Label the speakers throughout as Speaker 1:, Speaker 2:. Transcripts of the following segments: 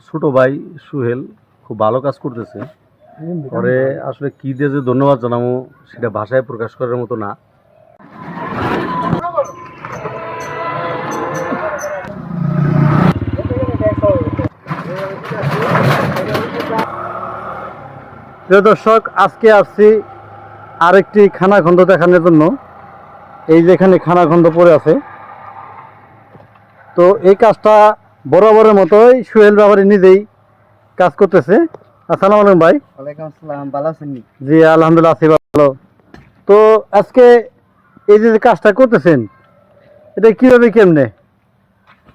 Speaker 1: ছোট ভাই সুহেল খুব ভালো কাজ করতেছে। পরে আসলে কি দিয়ে যে ধন্যবাদ জানাবো সেটা ভাষায় প্রকাশ করার মতো না। প্রিয় দর্শক, আজকে আসছি আরেকটি খানাখন্দ দেখানোর জন্য। এই যেখানে খানাখন্দ পড়ে আছে, তো এই কাজটা বরাবরের মতোই সুহেল ব্যাপারী নিজেই কাজ করতেছে। আসসালামু আলাইকুম ভাই।
Speaker 2: ওয়ালাইকুম আসসালাম, ভালো আছেন?
Speaker 1: জি আলহামদুলিল্লাহ আছি ভালো। তো আজকে এই যে কাজটা করতেছেন, এটা কিভাবে কেমনে?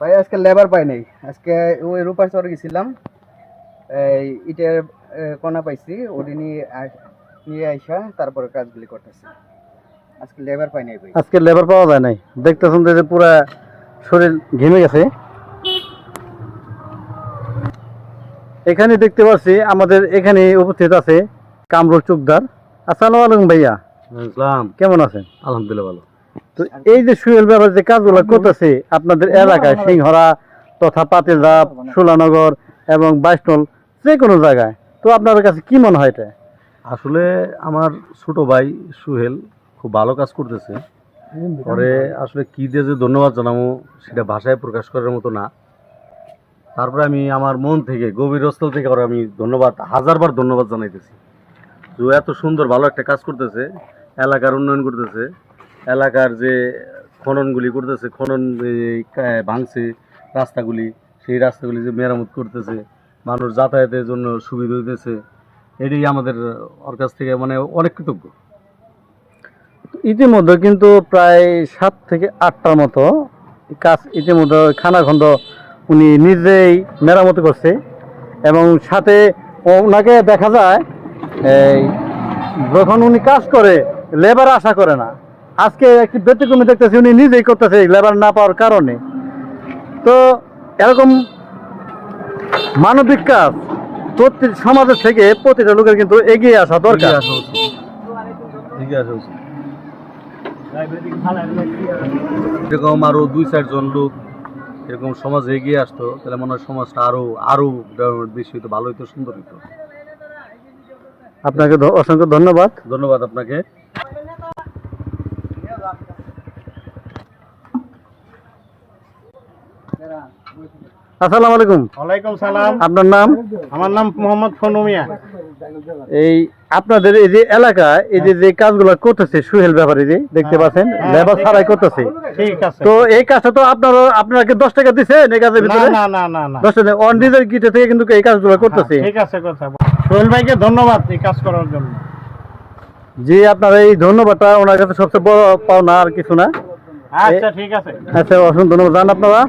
Speaker 2: ভাই আজকে লেবার পাই নাই। আজকে ওই রূপার চরে গেছিলাম, এই ইটের কণা পাইছি, ওটি নিয়ে আইসা তারপরে কাজগুলি করতেছি। আজকে লেবার পাই নাই ভাই।
Speaker 1: আজকে লেবার পাওয়া যায় নাই, দেখতেছেন যে পুরা শরীর ঘেমে গেছে। এখানে দেখতে পাচ্ছি আমাদের এখানে উপস্থিত আছে কামরুল চুকদার। আসসালামু আলাইকুম ভাইয়া।
Speaker 3: ইসলাম,
Speaker 1: কেমন আছেন?
Speaker 3: আলহামদুলিল্লাহ ভালো।
Speaker 1: তো এই যে সুহেল ব্যাপার যে কাজগুলো করতেছে আপনাদের এলাকায় সিংহরা তথা পাতিলদাপ, সুলানগর এবং বাইশনল যে কোনো জায়গায়, তো আপনাদের কাছে কি মনে হয় এটা?
Speaker 3: আসলে আমার ছোট ভাই সুহেল খুব ভালো কাজ করতেছে। পরে আসলে কি দিয়ে যে ধন্যবাদ জানাবো সেটা ভাষায় প্রকাশ করার মতো না। তারপরে আমি আমার মন থেকে গভীর স্থল থেকে ওরা আমি ধন্যবাদ, হাজারবার ধন্যবাদ জানাইতেছি। যে এত সুন্দর ভালো একটা কাজ করতেছে, এলাকার উন্নয়ন করতেছে, এলাকার যে খননগুলি করতেছে, খনন ভাঙছে রাস্তাগুলি, সেই রাস্তাগুলি যে মেরামত করতেছে, মানুষ যাতায়াতের জন্য সুবিধা হইতেছে, এটাই আমাদের ওর কাছ থেকে মানে অনেক কৃতজ্ঞ।
Speaker 1: ইতিমধ্যে কিন্তু প্রায় 7 থেকে 8টার মতো কাজ ইতিমধ্যে খানাখন্দ উনি নিজেই মেরামত করছে, এবং সাথে ওনাকে দেখা যায় এই যখন উনি কাজ করে লেবার আশা করে না। আজকে একটি ব্যতিক্রমী দেখতেছি, উনি নিজেই করতেছে লেবার না পাওয়ার কারণে। তো এরকম মানবিক কাজ প্রতি সমাজের থেকে প্রতিটা লোকের কিন্তু এগিয়ে আসা দরকার।
Speaker 3: এরকম আরো 2-4 জন লোক এরকম সমাজে এগিয়ে আসতো, তাহলে মনে হয় সমাজটা আরো আরো বেশি হইতো, ভালো হইতো, সুন্দর হইতো।
Speaker 1: আপনাকে অসংখ্য ধন্যবাদ।
Speaker 3: ধন্যবাদ আপনাকে।
Speaker 1: আসসালামু আলাইকুম।
Speaker 2: ওয়ালাইকুম সালাম।
Speaker 1: আপনার নাম?
Speaker 2: আমার নাম মোহাম্মদ ফনু মিয়া।
Speaker 1: এই আপনাদের এই যে এলাকায় এই যে কাজগুলো করতেছে সুহেল ব্যাপারী, যে দেখতে পাচ্ছেন লেবার ছাড়াই করতেছে,
Speaker 2: ঠিক আছে।
Speaker 1: তো এই কাজটা তো আপনাকে 10 টাকা দিচ্ছেন এই কাজের ভিতরে?
Speaker 2: না না না না,
Speaker 1: 10 টাকা অন ডিজেল কিটে থেকে কিন্তু এই কাজগুলো করতেছে।
Speaker 2: ঠিক আছে, কথা সোহেল ভাইকে ধন্যবাদ এই কাজ করার জন্য।
Speaker 1: জি, আপনার এই ধন্যবাদটা ওনার কাছে সবচেয়ে বড় পাওনা, আর কিছু না।
Speaker 2: আচ্ছা ঠিক আছে।
Speaker 1: আচ্ছা, অসংখ্য ধন্যবাদ। জান আপনারা।